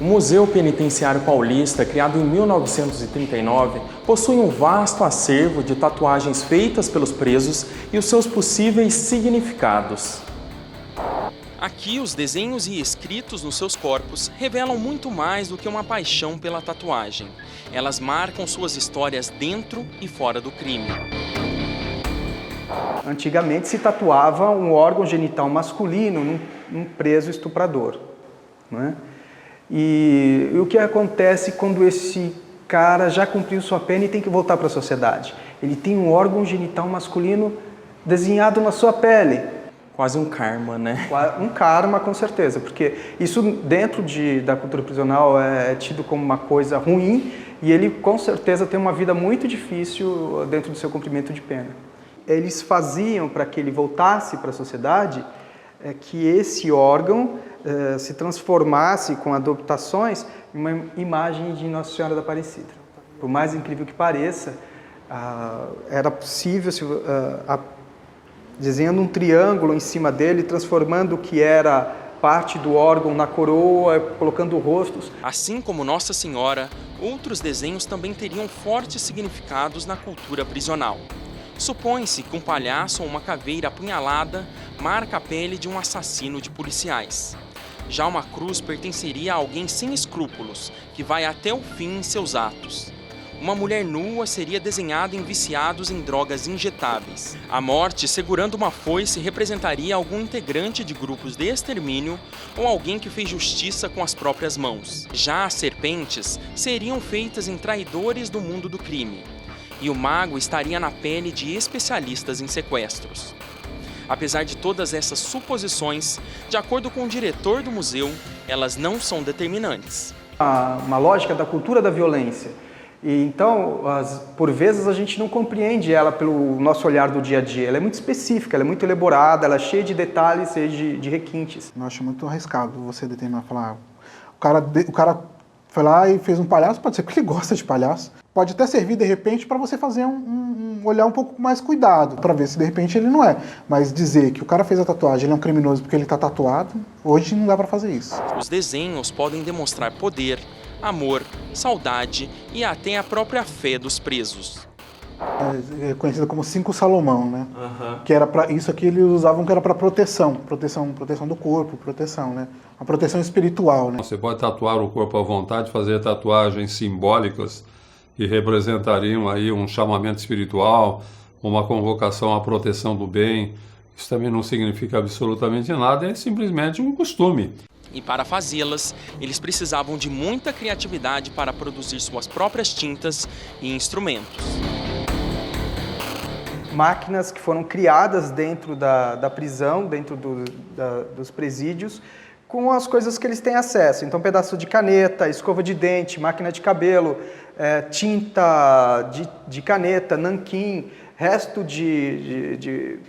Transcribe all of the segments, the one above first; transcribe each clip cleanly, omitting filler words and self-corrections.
Museu Penitenciário Paulista, criado em 1939, possui um vasto acervo de tatuagens feitas pelos presos e os seus possíveis significados. Aqui, os desenhos e escritos nos seus corpos revelam muito mais do que uma paixão pela tatuagem. Elas marcam suas histórias dentro e fora do crime. Antigamente se tatuava um órgão genital masculino num preso estuprador, né? E o que acontece quando esse cara já cumpriu sua pena e tem que voltar para a sociedade? Ele tem um órgão genital masculino desenhado na sua pele. Quase um karma, né? Um karma, com certeza, porque isso dentro da cultura prisional é tido como uma coisa ruim e ele com certeza tem uma vida muito difícil dentro do seu cumprimento de pena. Eles faziam para que ele voltasse para a sociedade que esse órgão se transformasse com adaptações em uma imagem de Nossa Senhora da Aparecida. Por mais incrível que pareça, era possível, desenhando um triângulo em cima dele, transformando o que era parte do órgão na coroa, colocando rostos. Assim como Nossa Senhora, outros desenhos também teriam fortes significados na cultura prisional. Supõe-se que um palhaço ou uma caveira apunhalada marca a pele de um assassino de policiais. Já uma cruz pertenceria a alguém sem escrúpulos, que vai até o fim em seus atos. Uma mulher nua seria desenhada em viciados em drogas injetáveis. A morte, segurando uma foice, representaria algum integrante de grupos de extermínio ou alguém que fez justiça com as próprias mãos. Já as serpentes seriam feitas em traidores do mundo do crime. E o mago estaria na pele de especialistas em sequestros. Apesar de todas essas suposições, de acordo com o diretor do museu, elas não são determinantes. Uma lógica da cultura da violência. E então, por vezes, a gente não compreende ela pelo nosso olhar do dia a dia. Ela é muito específica, ela é muito elaborada, ela é cheia de detalhes, cheia de requintes. Eu acho muito arriscado você determinar, falar... O cara foi lá e fez um palhaço, pode ser que ele gosta de palhaço. Pode até servir, de repente, para você fazer olhar um pouco mais cuidado, para ver se de repente ele não é. Mas dizer que o cara fez a tatuagem, ele é um criminoso porque ele está tatuado, hoje não dá para fazer isso. Os desenhos podem demonstrar poder, amor, saudade e até a própria fé dos presos. É conhecida como 5 Salomão, né? Que era para isso aqui eles usavam que era para proteção do corpo, proteção, né? Uma proteção espiritual, né? Você pode tatuar o corpo à vontade, fazer tatuagens simbólicas que representariam aí um chamamento espiritual, uma convocação à proteção do bem. Isso também não significa absolutamente nada, é simplesmente um costume. E para fazê-las, eles precisavam de muita criatividade para produzir suas próprias tintas e instrumentos. Máquinas que foram criadas dentro da prisão, dentro dos presídios, com as coisas que eles têm acesso. Então, pedaço de caneta, escova de dente, máquina de cabelo, tinta de caneta, nanquim, resto de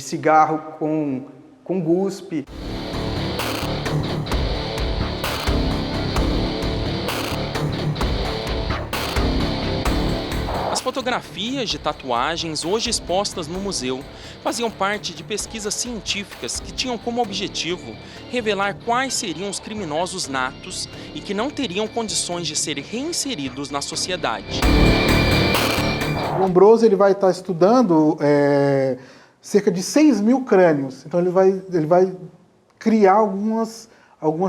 cigarro com guspe. As fotografias de tatuagens hoje expostas no museu faziam parte de pesquisas científicas que tinham como objetivo revelar quais seriam os criminosos natos e que não teriam condições de ser reinseridos na sociedade. O Lombroso ele vai estar estudando cerca de 6.000 crânios, então ele vai criar algumas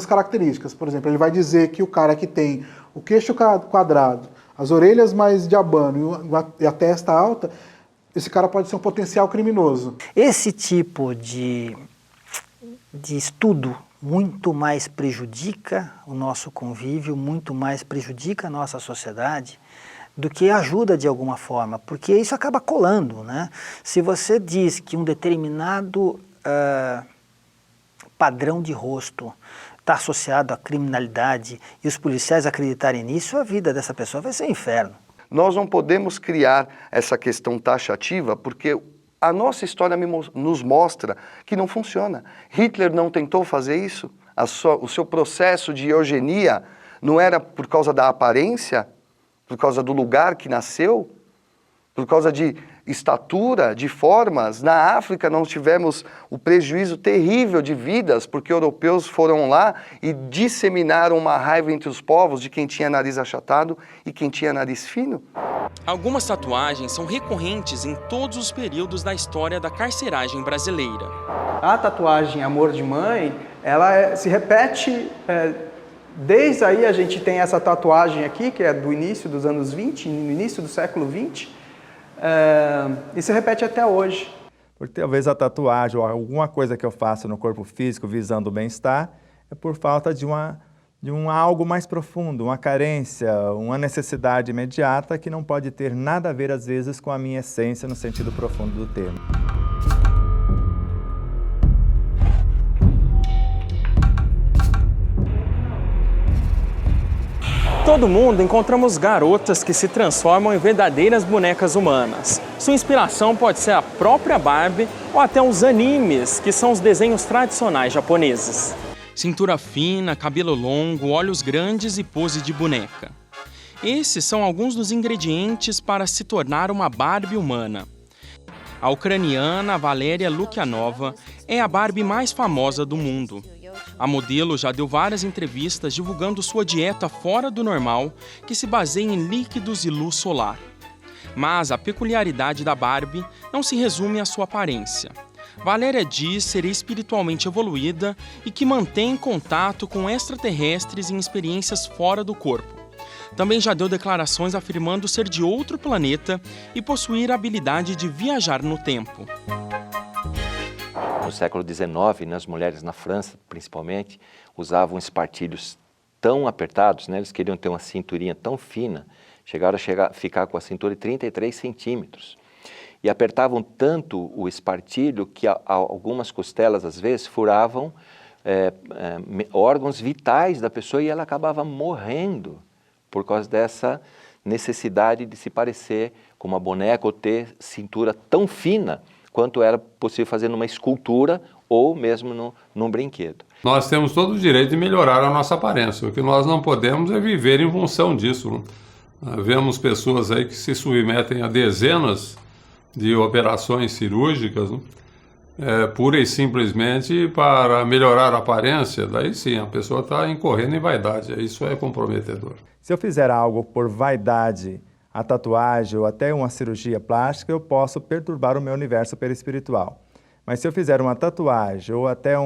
características. Por exemplo, ele vai dizer que o cara que tem o queixo quadrado, as orelhas mais de abano e a testa alta, esse cara pode ser um potencial criminoso. Esse tipo de estudo muito mais prejudica o nosso convívio, muito mais prejudica a nossa sociedade do que ajuda de alguma forma, porque isso acaba colando, né? Se você diz que um determinado padrão de rosto está associado à criminalidade e os policiais acreditarem nisso, a vida dessa pessoa vai ser um inferno. Nós não podemos criar essa questão taxativa porque a nossa história nos mostra que não funciona. Hitler não tentou fazer isso? O seu processo de eugenia não era por causa da aparência, por causa do lugar que nasceu, por causa de estatura, de formas. Na África nós tivemos o prejuízo terrível de vidas, porque europeus foram lá e disseminaram uma raiva entre os povos de quem tinha nariz achatado e quem tinha nariz fino. Algumas tatuagens são recorrentes em todos os períodos da história da carceragem brasileira. A tatuagem Amor de Mãe, ela se repete, desde aí a gente tem essa tatuagem aqui, que é do início dos anos 20, no início do século 20, e se repete até hoje. Porque talvez a tatuagem ou alguma coisa que eu faço no corpo físico visando o bem-estar é por falta de algo mais profundo, uma carência, uma necessidade imediata que não pode ter nada a ver, às vezes, com a minha essência no sentido profundo do termo. Todo mundo encontramos garotas que se transformam em verdadeiras bonecas humanas. Sua inspiração pode ser a própria Barbie ou até os animes, que são os desenhos tradicionais japoneses. Cintura fina, cabelo longo, olhos grandes e pose de boneca. Esses são alguns dos ingredientes para se tornar uma Barbie humana. A ucraniana Valéria Lukyanova é a Barbie mais famosa do mundo. A modelo já deu várias entrevistas divulgando sua dieta fora do normal, que se baseia em líquidos e luz solar. Mas a peculiaridade da Barbie não se resume à sua aparência. Valéria diz ser espiritualmente evoluída e que mantém contato com extraterrestres em experiências fora do corpo. Também já deu declarações afirmando ser de outro planeta e possuir a habilidade de viajar no tempo. No século XIX, as mulheres na França, principalmente, usavam espartilhos tão apertados, né? Eles queriam ter uma cinturinha tão fina, chegaram a ficar com a cintura de 33 centímetros. E apertavam tanto o espartilho que algumas costelas, às vezes, furavam órgãos vitais da pessoa e ela acabava morrendo por causa dessa necessidade de se parecer com uma boneca ou ter cintura tão fina quanto era possível fazer numa escultura ou mesmo num brinquedo. Nós temos todo o direito de melhorar a nossa aparência. O que nós não podemos é viver em função disso. Vemos pessoas aí que se submetem a dezenas de operações cirúrgicas, pura e simplesmente para melhorar a aparência. Daí sim, a pessoa está incorrendo em vaidade. Isso é comprometedor. Se eu fizer algo por vaidade, a tatuagem ou até uma cirurgia plástica, eu posso perturbar o meu universo perispiritual. Mas se eu fizer uma tatuagem ou até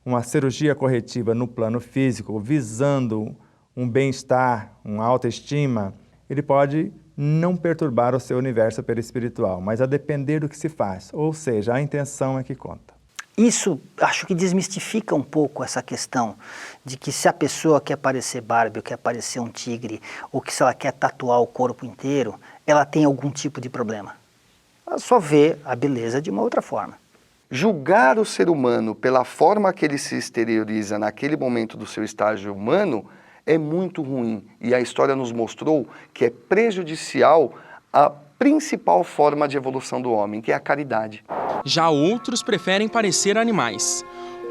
uma cirurgia corretiva no plano físico, visando um bem-estar, uma autoestima, ele pode não perturbar o seu universo perispiritual, mas a depender do que se faz, ou seja, a intenção é que conta. Isso, acho que desmistifica um pouco essa questão de que se a pessoa quer parecer Barbie, ou quer parecer um tigre, ou que se ela quer tatuar o corpo inteiro, ela tem algum tipo de problema. Ela só vê a beleza de uma outra forma. Julgar o ser humano pela forma que ele se exterioriza naquele momento do seu estágio humano é muito ruim. E a história nos mostrou que é prejudicial à principal forma de evolução do homem, que é a caridade. Já outros preferem parecer animais,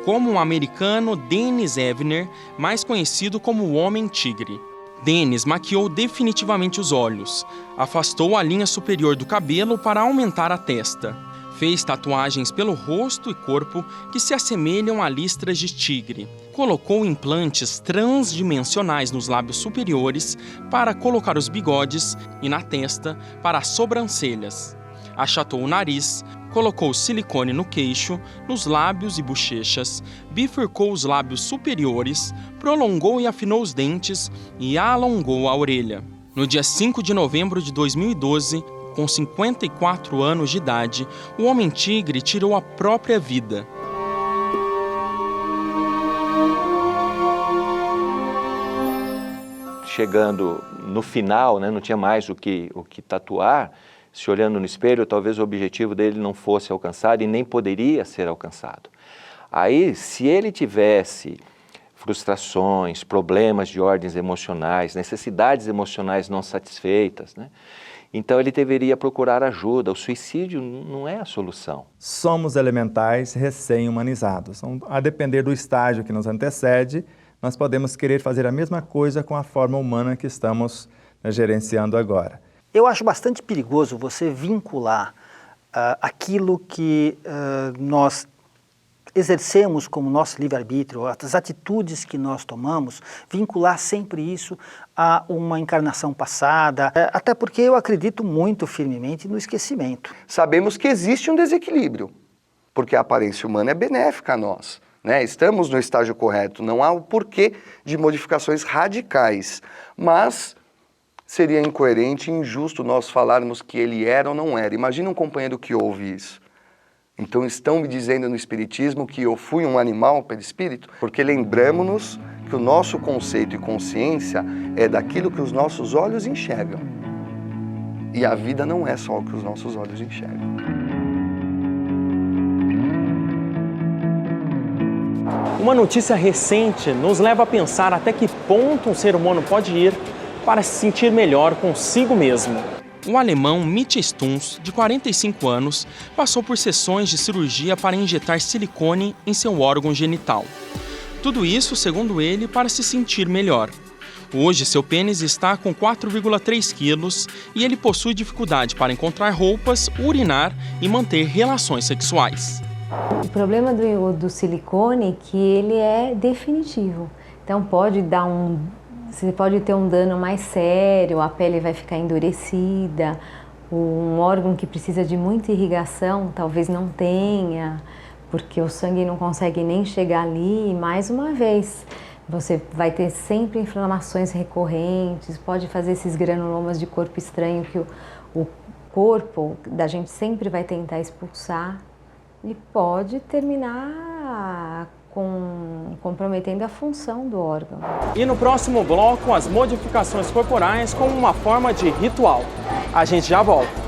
como o americano Dennis Evner, mais conhecido como o Homem-Tigre. Dennis maquiou definitivamente os olhos, afastou a linha superior do cabelo para aumentar a testa. Fez tatuagens pelo rosto e corpo que se assemelham a listras de tigre. Colocou implantes transdimensionais nos lábios superiores para colocar os bigodes e na testa para as sobrancelhas. Achatou o nariz, colocou silicone no queixo, nos lábios e bochechas, bifurcou os lábios superiores, prolongou e afinou os dentes e alongou a orelha. No dia 5 de novembro de 2012, com 54 anos de idade, o Homem-Tigre tirou a própria vida. Chegando no final, não tinha mais o que tatuar, se olhando no espelho, talvez o objetivo dele não fosse alcançado e nem poderia ser alcançado. Aí, se ele tivesse frustrações, problemas de ordens emocionais, necessidades emocionais não satisfeitas, então ele deveria procurar ajuda. O suicídio não é a solução. Somos elementais recém-humanizados. A depender do estágio que nos antecede, nós podemos querer fazer a mesma coisa com a forma humana que estamos gerenciando agora. Eu acho bastante perigoso você vincular aquilo que nós exercemos como nosso livre-arbítrio, as atitudes que nós tomamos, vincular sempre isso a uma encarnação passada, até porque eu acredito muito firmemente no esquecimento. Sabemos que existe um desequilíbrio, porque a aparência humana é benéfica a nós, né? Estamos no estágio correto, não há o porquê de modificações radicais, mas seria incoerente e injusto nós falarmos que ele era ou não era. Imagina um companheiro que ouve isso. Então estão me dizendo no Espiritismo que eu fui um animal perispírito? Porque lembramos-nos que o nosso conceito e consciência é daquilo que os nossos olhos enxergam. E a vida não é só o que os nossos olhos enxergam. Uma notícia recente nos leva a pensar até que ponto um ser humano pode ir para se sentir melhor consigo mesmo. O alemão Mitch Stuns, de 45 anos, passou por sessões de cirurgia para injetar silicone em seu órgão genital. Tudo isso, segundo ele, para se sentir melhor. Hoje, seu pênis está com 4,3 quilos e ele possui dificuldade para encontrar roupas, urinar e manter relações sexuais. O problema do silicone é que ele é definitivo. Então você pode ter um dano mais sério, a pele vai ficar endurecida, um órgão que precisa de muita irrigação talvez não tenha, porque o sangue não consegue nem chegar ali. E mais uma vez, você vai ter sempre inflamações recorrentes, pode fazer esses granulomas de corpo estranho que o corpo da gente sempre vai tentar expulsar e pode terminar comprometendo a função do órgão. E no próximo bloco, as modificações corporais como uma forma de ritual. A gente já volta.